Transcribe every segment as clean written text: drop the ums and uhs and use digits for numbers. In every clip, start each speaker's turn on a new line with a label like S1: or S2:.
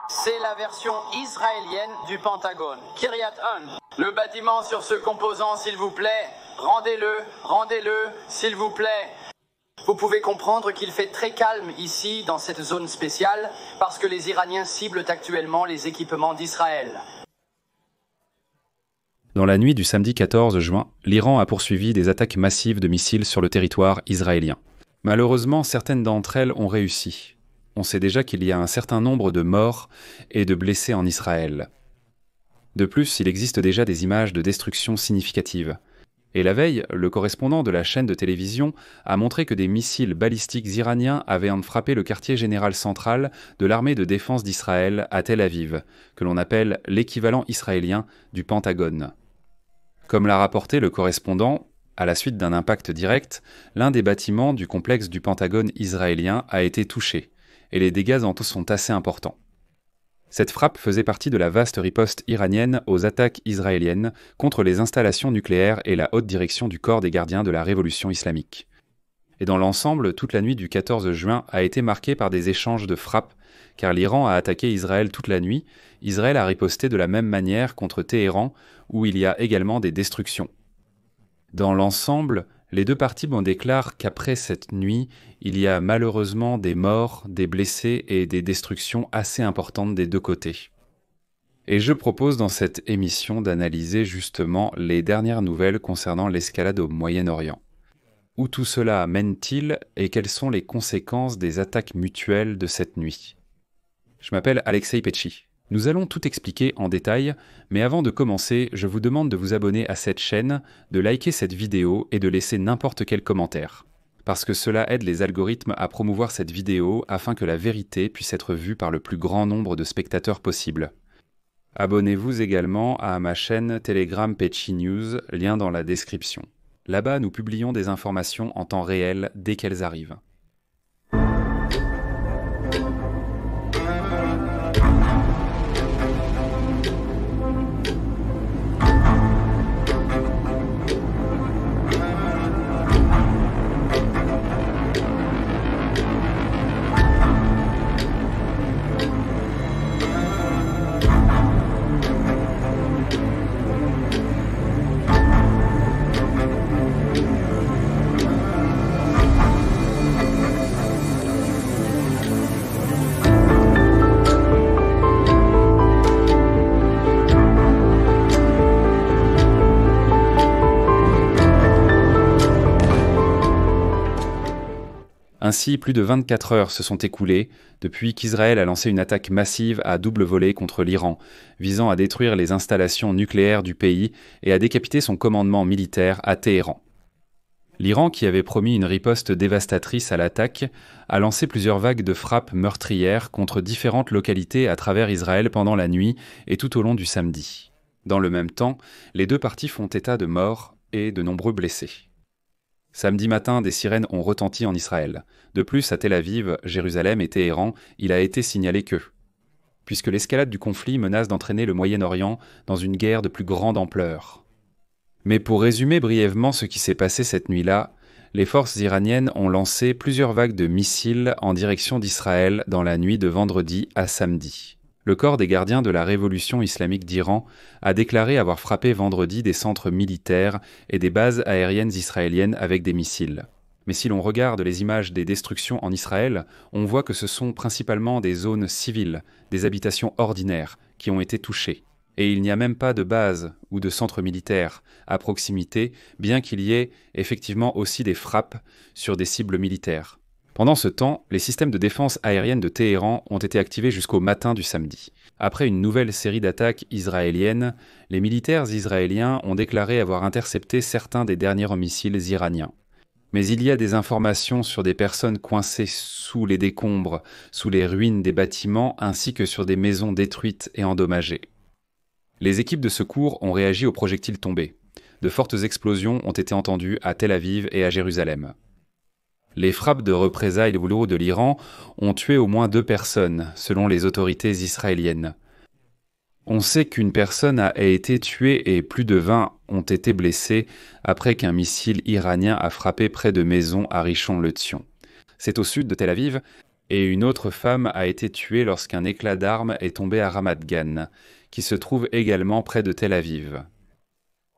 S1: C'est la version israélienne du Pentagone, Kiryat Un. Le bâtiment sur ce composant, s'il vous plaît, rendez-le, s'il vous plaît. Vous pouvez comprendre qu'il fait très calme ici, dans cette zone spéciale, parce que les Iraniens ciblent actuellement les équipements d'Israël.
S2: Dans la nuit du samedi 14 juin, l'Iran a poursuivi des attaques massives de missiles sur le territoire israélien. Malheureusement, certaines d'entre elles ont réussi. On sait déjà qu'il y a un certain nombre de morts et de blessés en Israël. De plus, il existe déjà des images de destruction significatives. Et la veille, le correspondant de la chaîne de télévision a montré que des missiles balistiques iraniens avaient frappé le quartier général central de l'armée de défense d'Israël à Tel Aviv, que l'on appelle l'équivalent israélien du Pentagone. Comme l'a rapporté le correspondant, à la suite d'un impact direct, l'un des bâtiments du complexe du Pentagone israélien a été touché, et les dégâts en tout sont assez importants. Cette frappe faisait partie de la vaste riposte iranienne aux attaques israéliennes contre les installations nucléaires et la haute direction du corps des gardiens de la révolution islamique. Et dans l'ensemble, toute la nuit du 14 juin a été marquée par des échanges de frappes, car l'Iran a attaqué Israël toute la nuit. Israël a riposté de la même manière contre Téhéran, où il y a également des destructions. Dans l'ensemble, les deux parties déclarent qu'après cette nuit, il y a malheureusement des morts, des blessés et des destructions assez importantes des deux côtés. Et je propose dans cette émission d'analyser justement les dernières nouvelles concernant l'escalade au Moyen-Orient. Où tout cela mène-t-il et quelles sont les conséquences des attaques mutuelles de cette nuit? Je m'appelle Alexei Petchi. Nous allons tout expliquer en détail, mais avant de commencer, je vous demande de vous abonner à cette chaîne, de liker cette vidéo et de laisser n'importe quel commentaire. Parce que cela aide les algorithmes à promouvoir cette vidéo afin que la vérité puisse être vue par le plus grand nombre de spectateurs possible. Abonnez-vous également à ma chaîne Telegram Petchi News, lien dans la description. Là-bas, nous publions des informations en temps réel dès qu'elles arrivent. Ainsi, plus de 24 heures se sont écoulées depuis qu'Israël a lancé une attaque massive à double volée contre l'Iran, visant à détruire les installations nucléaires du pays et à décapiter son commandement militaire à Téhéran. L'Iran, qui avait promis une riposte dévastatrice à l'attaque, a lancé plusieurs vagues de frappes meurtrières contre différentes localités à travers Israël pendant la nuit et tout au long du samedi. Dans le même temps, les deux parties font état de morts et de nombreux blessés. Samedi matin, des sirènes ont retenti en Israël. De plus, à Tel Aviv, Jérusalem et Téhéran, il a été signalé que, puisque l'escalade du conflit menace d'entraîner le Moyen-Orient dans une guerre de plus grande ampleur. Mais pour résumer brièvement ce qui s'est passé cette nuit-là, les forces iraniennes ont lancé plusieurs vagues de missiles en direction d'Israël dans la nuit de vendredi à samedi. Le corps des gardiens de la révolution islamique d'Iran a déclaré avoir frappé vendredi des centres militaires et des bases aériennes israéliennes avec des missiles. Mais si l'on regarde les images des destructions en Israël, on voit que ce sont principalement des zones civiles, des habitations ordinaires, qui ont été touchées. Et il n'y a même pas de base ou de centre militaire à proximité, bien qu'il y ait effectivement aussi des frappes sur des cibles militaires. Pendant ce temps, les systèmes de défense aérienne de Téhéran ont été activés jusqu'au matin du samedi. Après une nouvelle série d'attaques israéliennes, les militaires israéliens ont déclaré avoir intercepté certains des derniers missiles iraniens. Mais il y a des informations sur des personnes coincées sous les décombres, sous les ruines des bâtiments, ainsi que sur des maisons détruites et endommagées. Les équipes de secours ont réagi aux projectiles tombés. De fortes explosions ont été entendues à Tel Aviv et à Jérusalem. Les frappes de représailles de l'Iran ont tué au moins 2 personnes, selon les autorités israéliennes. On sait qu'une personne a été tuée et plus de 20 ont été blessés après qu'un missile iranien a frappé près de maisons à Rishon LeZion. C'est au sud de Tel Aviv, Et une autre femme a été tuée lorsqu'un éclat d'arme est tombé à Ramat Gan, qui se trouve également près de Tel Aviv.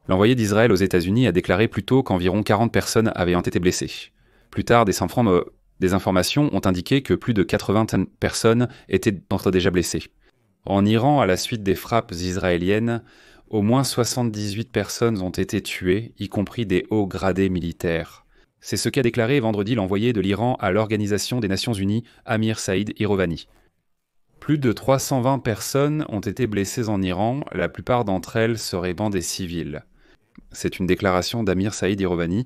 S2: L'envoyé d'Israël aux États-Unis a déclaré plus tôt qu'environ 40 personnes avaient été blessées. Plus tard, des informations ont indiqué que plus de 80 personnes étaient déjà blessées. En Iran, à la suite des frappes israéliennes, au moins 78 personnes ont été tuées, y compris des hauts gradés militaires. C'est ce qu'a déclaré vendredi l'envoyé de l'Iran à l'Organisation des Nations Unies, Amir Saïd Irovani. Plus de 320 personnes ont été blessées en Iran, la plupart d'entre elles seraient des civils. C'est une déclaration d'Amir Saïd Irovani.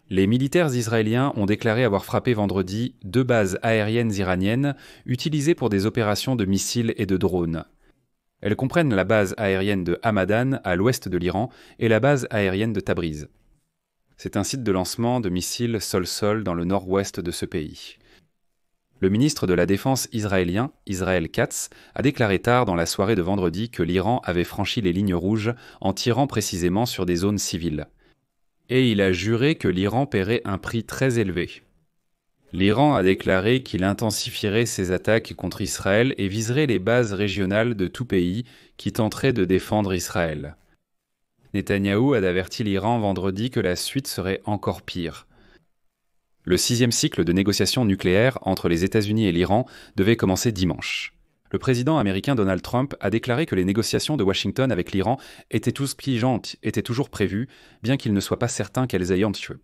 S2: Les militaires israéliens ont déclaré avoir frappé vendredi 2 bases aériennes iraniennes utilisées pour des opérations de missiles et de drones. Elles comprennent la base aérienne de Hamadan à l'ouest de l'Iran et la base aérienne de Tabriz. C'est un site de lancement de missiles sol-sol dans le nord-ouest de ce pays. Le ministre de la Défense israélien, Israel Katz, a déclaré tard dans la soirée de vendredi que l'Iran avait franchi les lignes rouges en tirant précisément sur des zones civiles. Et il a juré que l'Iran paierait un prix très élevé. L'Iran a déclaré qu'il intensifierait ses attaques contre Israël et viserait les bases régionales de tout pays qui tenterait de défendre Israël. Netanyahou a averti l'Iran vendredi que la suite serait encore pire. Le 6e cycle de négociations nucléaires entre les États-Unis et l'Iran devait commencer dimanche. Le président américain Donald Trump a déclaré que les négociations de Washington avec l'Iran étaient toujours prévues, bien qu'il ne soit pas certain qu'elles aient lieu.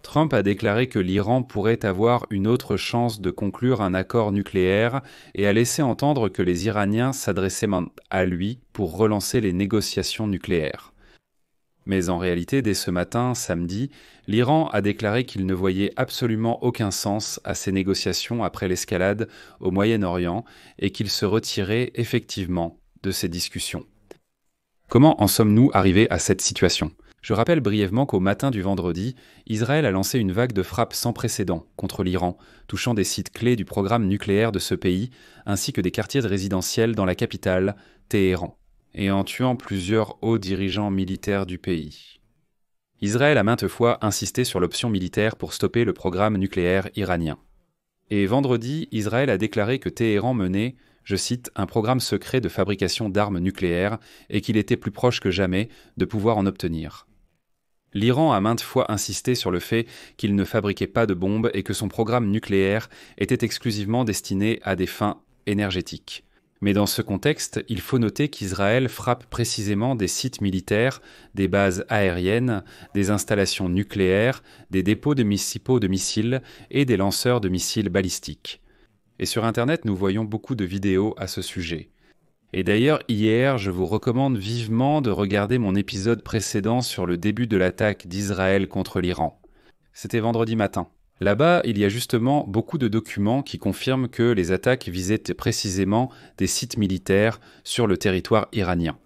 S2: Trump a déclaré que l'Iran pourrait avoir une autre chance de conclure un accord nucléaire et a laissé entendre que les Iraniens s'adressaient à lui pour relancer les négociations nucléaires. Mais en réalité, dès ce matin, samedi, l'Iran a déclaré qu'il ne voyait absolument aucun sens à ces négociations après l'escalade au Moyen-Orient et qu'il se retirait effectivement de ces discussions. Comment en sommes-nous arrivés à cette situation ? Je rappelle brièvement qu'au matin du vendredi, Israël a lancé une vague de frappes sans précédent contre l'Iran, touchant des sites clés du programme nucléaire de ce pays, ainsi que des quartiers résidentiels dans la capitale, Téhéran, et en tuant plusieurs hauts dirigeants militaires du pays. Israël a maintes fois insisté sur l'option militaire pour stopper le programme nucléaire iranien. Et vendredi, Israël a déclaré que Téhéran menait, je cite, un programme secret de fabrication d'armes nucléaires et qu'il était plus proche que jamais de pouvoir en obtenir. L'Iran a maintes fois insisté sur le fait qu'il ne fabriquait pas de bombes et que son programme nucléaire était exclusivement destiné à des fins énergétiques. Mais dans ce contexte, il faut noter qu'Israël frappe précisément des sites militaires, des bases aériennes, des installations nucléaires, des dépôts municipaux de missiles et des lanceurs de missiles balistiques. Et sur Internet, nous voyons beaucoup de vidéos à ce sujet. Et d'ailleurs, hier, je vous recommande vivement de regarder mon épisode précédent sur le début de l'attaque d'Israël contre l'Iran. C'était vendredi matin. Là-bas, il y a justement beaucoup de documents qui confirment que les attaques visaient précisément des sites militaires sur le territoire iranien.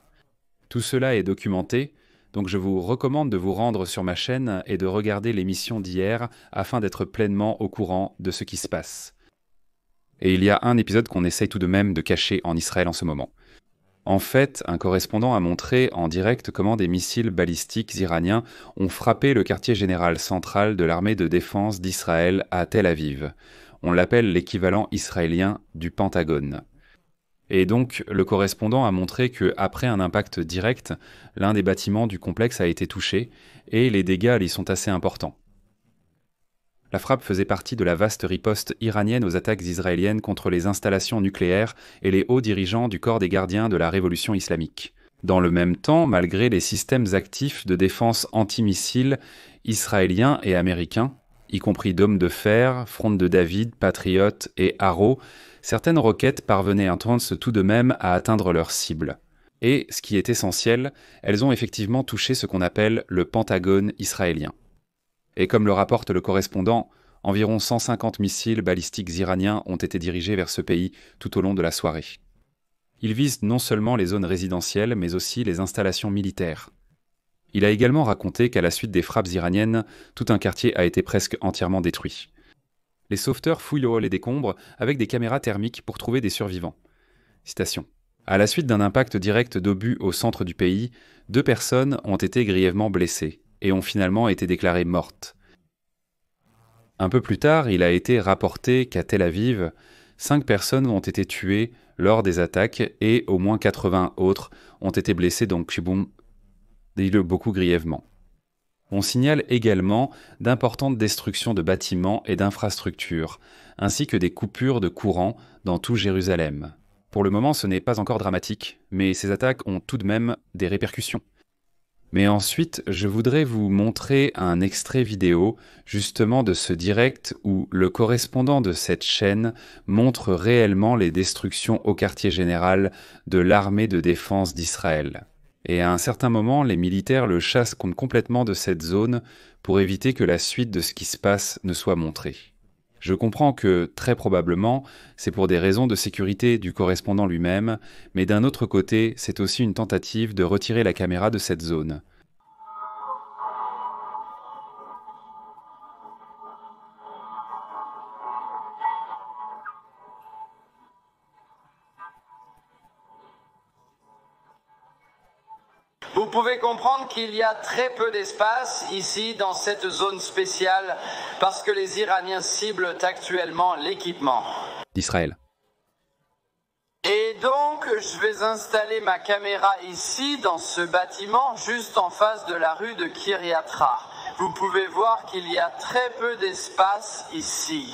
S2: Tout cela est documenté, donc je vous recommande de vous rendre sur ma chaîne et de regarder l'émission d'hier afin d'être pleinement au courant de ce qui se passe. Et il y a un épisode qu'on essaye tout de même de cacher en Israël en ce moment. En fait, un correspondant a montré en direct comment des missiles balistiques iraniens ont frappé le quartier général central de l'armée de défense d'Israël à Tel Aviv. On l'appelle l'équivalent israélien du Pentagone. Et donc, le correspondant a montré qu'après un impact direct, l'un des bâtiments du complexe a été touché et les dégâts y sont assez importants. La frappe faisait partie de la vaste riposte iranienne aux attaques israéliennes contre les installations nucléaires et les hauts dirigeants du corps des gardiens de la révolution islamique. Dans le même temps, malgré les systèmes actifs de défense antimissiles israéliens et américains, y compris Dôme de Fer, Fronde de David, Patriot et Arrow, certaines roquettes parvenaient tout de même à atteindre leur cible. Et, ce qui est essentiel, elles ont effectivement touché ce qu'on appelle le Pentagone israélien. Et comme le rapporte le correspondant, environ 150 missiles balistiques iraniens ont été dirigés vers ce pays tout au long de la soirée. Ils visent non seulement les zones résidentielles, mais aussi les installations militaires. Il a également raconté qu'à la suite des frappes iraniennes, tout un quartier a été presque entièrement détruit. Les sauveteurs fouillent le hall et décombres avec des caméras thermiques pour trouver des survivants. Citation. À la suite d'un impact direct d'obus au centre du pays, 2 personnes ont été grièvement blessées et ont finalement été déclarées mortes. Un peu plus tard, il a été rapporté qu'à Tel Aviv, 5 personnes ont été tuées lors des attaques et au moins 80 autres ont été blessées, donc Chiboum, dit-le beaucoup grièvement. On signale également d'importantes destructions de bâtiments et d'infrastructures, ainsi que des coupures de courant dans tout Jérusalem. Pour le moment, ce n'est pas encore dramatique, mais ces attaques ont tout de même des répercussions. Mais ensuite, je voudrais vous montrer un extrait vidéo justement de ce direct où le correspondant de cette chaîne montre réellement les destructions au quartier général de l'armée de défense d'Israël. Et à un certain moment, les militaires le chassent complètement de cette zone pour éviter que la suite de ce qui se passe ne soit montrée. Je comprends que, très probablement, c'est pour des raisons de sécurité du correspondant lui-même, mais d'un autre côté, c'est aussi une tentative de retirer la caméra de cette zone.
S1: Vous pouvez comprendre qu'il y a très peu d'espace ici dans cette zone spéciale parce que les Iraniens ciblent actuellement l'équipement
S2: d'Israël.
S1: Et donc, je vais installer ma caméra ici dans ce bâtiment juste en face de la rue de Kiryat-Ra. Vous pouvez voir qu'il y a très peu d'espace ici.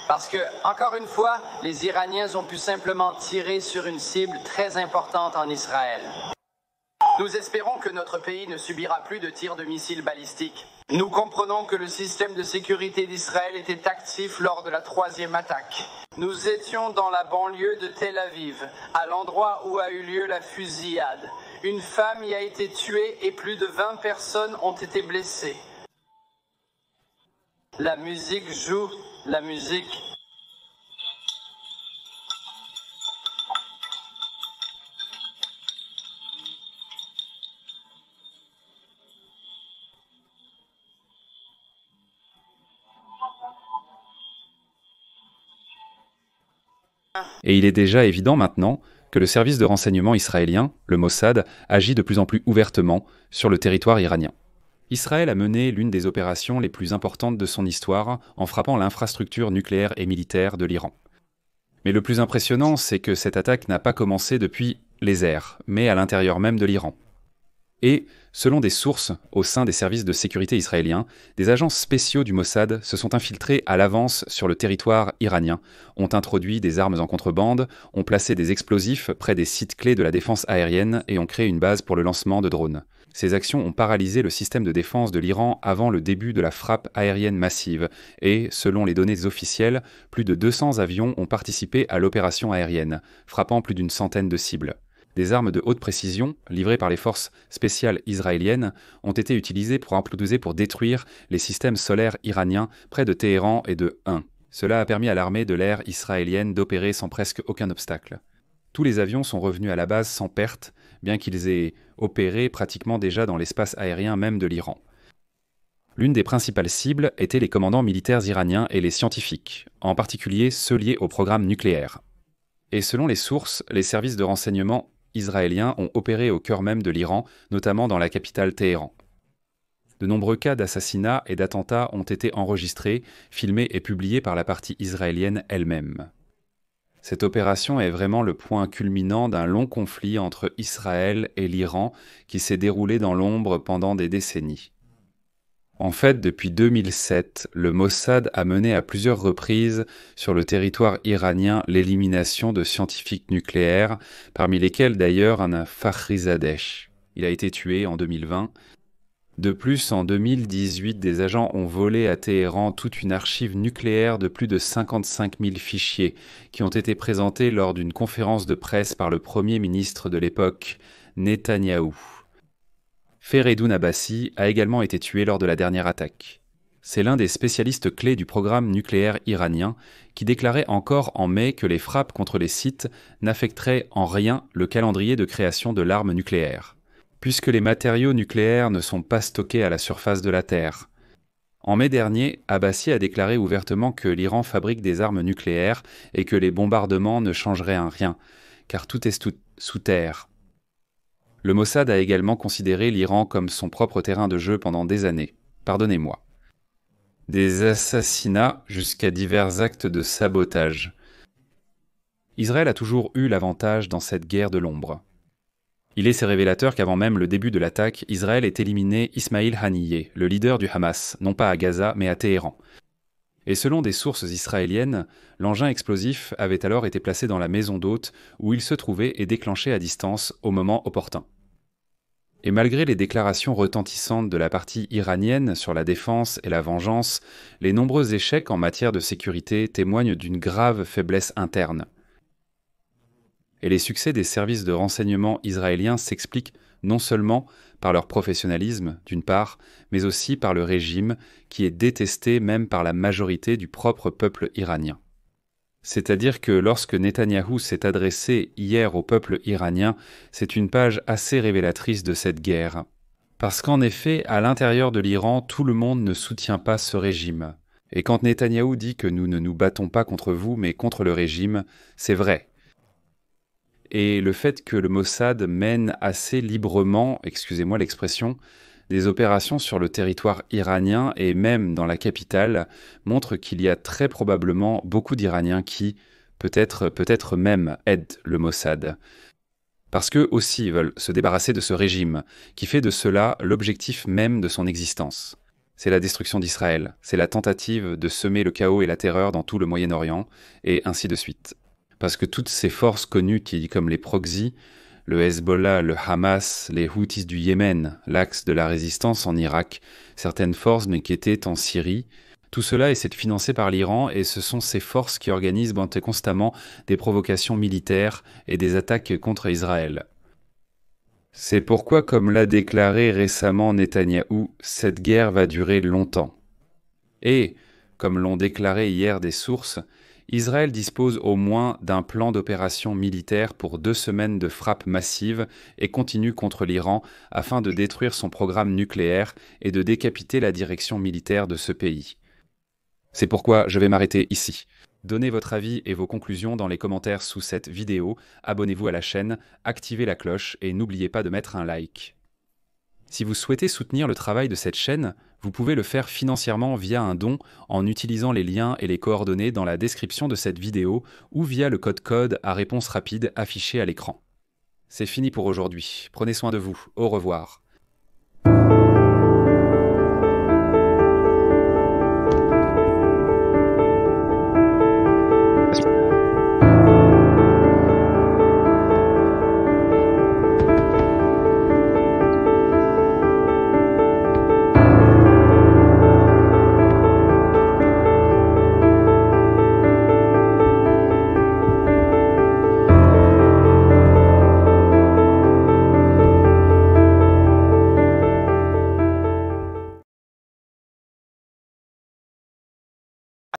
S1: Parce que, encore une fois, les Iraniens ont pu simplement tirer sur une cible très importante en Israël. Nous espérons que notre pays ne subira plus de tirs de missiles balistiques. Nous comprenons que le système de sécurité d'Israël était actif lors de la 3e attaque. Nous étions dans la banlieue de Tel Aviv, à l'endroit où a eu lieu la fusillade. Une femme y a été tuée et plus de 20 personnes ont été blessées. La musique joue, la musique.
S2: Et il est déjà évident maintenant que le service de renseignement israélien, le Mossad, agit de plus en plus ouvertement sur le territoire iranien. Israël a mené l'une des opérations les plus importantes de son histoire en frappant l'infrastructure nucléaire et militaire de l'Iran. Mais le plus impressionnant, c'est que cette attaque n'a pas commencé depuis les airs, mais à l'intérieur même de l'Iran. Et, selon des sources au sein des services de sécurité israéliens, des agents spéciaux du Mossad se sont infiltrés à l'avance sur le territoire iranien, ont introduit des armes en contrebande, ont placé des explosifs près des sites clés de la défense aérienne et ont créé une base pour le lancement de drones. Ces actions ont paralysé le système de défense de l'Iran avant le début de la frappe aérienne massive et, selon les données officielles, plus de 200 avions ont participé à l'opération aérienne, frappant plus d'une centaine de cibles. Des armes de haute précision, livrées par les forces spéciales israéliennes, ont été utilisées pour détruire les systèmes solaires iraniens près de Téhéran et de Hun. Cela a permis à l'armée de l'air israélienne d'opérer sans presque aucun obstacle. Tous les avions sont revenus à la base sans perte, bien qu'ils aient opéré pratiquement déjà dans l'espace aérien même de l'Iran. L'une des principales cibles étaient les commandants militaires iraniens et les scientifiques, en particulier ceux liés au programme nucléaire. Et selon les sources, les services de renseignement israéliens ont opéré au cœur même de l'Iran, notamment dans la capitale Téhéran. De nombreux cas d'assassinats et d'attentats ont été enregistrés, filmés et publiés par la partie israélienne elle-même. Cette opération est vraiment le point culminant d'un long conflit entre Israël et l'Iran qui s'est déroulé dans l'ombre pendant des décennies. En fait, depuis 2007, le Mossad a mené à plusieurs reprises sur le territoire iranien l'élimination de scientifiques nucléaires, parmi lesquels d'ailleurs un Fakhrizadeh. Il a été tué en 2020. De plus, en 2018, des agents ont volé à Téhéran toute une archive nucléaire de plus de 55 000 fichiers qui ont été présentés lors d'une conférence de presse par le Premier ministre de l'époque, Netanyahou. Fereidoun Abbasi a également été tué lors de la dernière attaque. C'est l'un des spécialistes clés du programme nucléaire iranien qui déclarait encore en mai que les frappes contre les sites n'affecteraient en rien le calendrier de création de l'arme nucléaire, puisque les matériaux nucléaires ne sont pas stockés à la surface de la Terre. En mai dernier, Abbasi a déclaré ouvertement que l'Iran fabrique des armes nucléaires et que les bombardements ne changeraient en rien, car tout est sous terre. Le Mossad a également considéré l'Iran comme son propre terrain de jeu pendant des années. Pardonnez-moi. Des assassinats jusqu'à divers actes de sabotage. Israël a toujours eu l'avantage dans cette guerre de l'ombre. Il est assez révélateur qu'avant même le début de l'attaque, Israël ait éliminé Ismail Haniyeh, le leader du Hamas, non pas à Gaza mais à Téhéran. Et selon des sources israéliennes, l'engin explosif avait alors été placé dans la maison d'hôte où il se trouvait et déclenché à distance au moment opportun. Et malgré les déclarations retentissantes de la partie iranienne sur la défense et la vengeance, les nombreux échecs en matière de sécurité témoignent d'une grave faiblesse interne. Et les succès des services de renseignement israéliens s'expliquent non seulement par leur professionnalisme, d'une part, mais aussi par le régime, qui est détesté même par la majorité du propre peuple iranien. C'est-à-dire que lorsque Netanyahou s'est adressé hier au peuple iranien, c'est une page assez révélatrice de cette guerre. Parce qu'en effet, à l'intérieur de l'Iran, tout le monde ne soutient pas ce régime. Et quand Netanyahou dit que nous ne nous battons pas contre vous, mais contre le régime, c'est vrai. Et le fait que le Mossad mène assez librement, excusez-moi l'expression, des opérations sur le territoire iranien et même dans la capitale montre qu'il y a très probablement beaucoup d'Iraniens qui, peut-être même, aident le Mossad. Parce qu'eux aussi veulent se débarrasser de ce régime, qui fait de cela l'objectif même de son existence. C'est la destruction d'Israël, c'est la tentative de semer le chaos et la terreur dans tout le Moyen-Orient, et ainsi de suite. Parce que toutes ces forces connues comme les proxys, le Hezbollah, le Hamas, les Houthis du Yémen, l'axe de la résistance en Irak, certaines forces qui étaient en Syrie, tout cela est financé par l'Iran et ce sont ces forces qui organisent constamment des provocations militaires et des attaques contre Israël. C'est pourquoi, comme l'a déclaré récemment Netanyahou, cette guerre va durer longtemps. Et, comme l'ont déclaré hier des sources, Israël dispose au moins d'un plan d'opération militaire pour 2 semaines de frappes massives et continue contre l'Iran afin de détruire son programme nucléaire et de décapiter la direction militaire de ce pays. C'est pourquoi je vais m'arrêter ici. Donnez votre avis et vos conclusions dans les commentaires sous cette vidéo, abonnez-vous à la chaîne, activez la cloche et n'oubliez pas de mettre un like. Si vous souhaitez soutenir le travail de cette chaîne, vous pouvez le faire financièrement via un don en utilisant les liens et les coordonnées dans la description de cette vidéo ou via le code à réponse rapide affiché à l'écran. C'est fini pour aujourd'hui. Prenez soin de vous. Au revoir.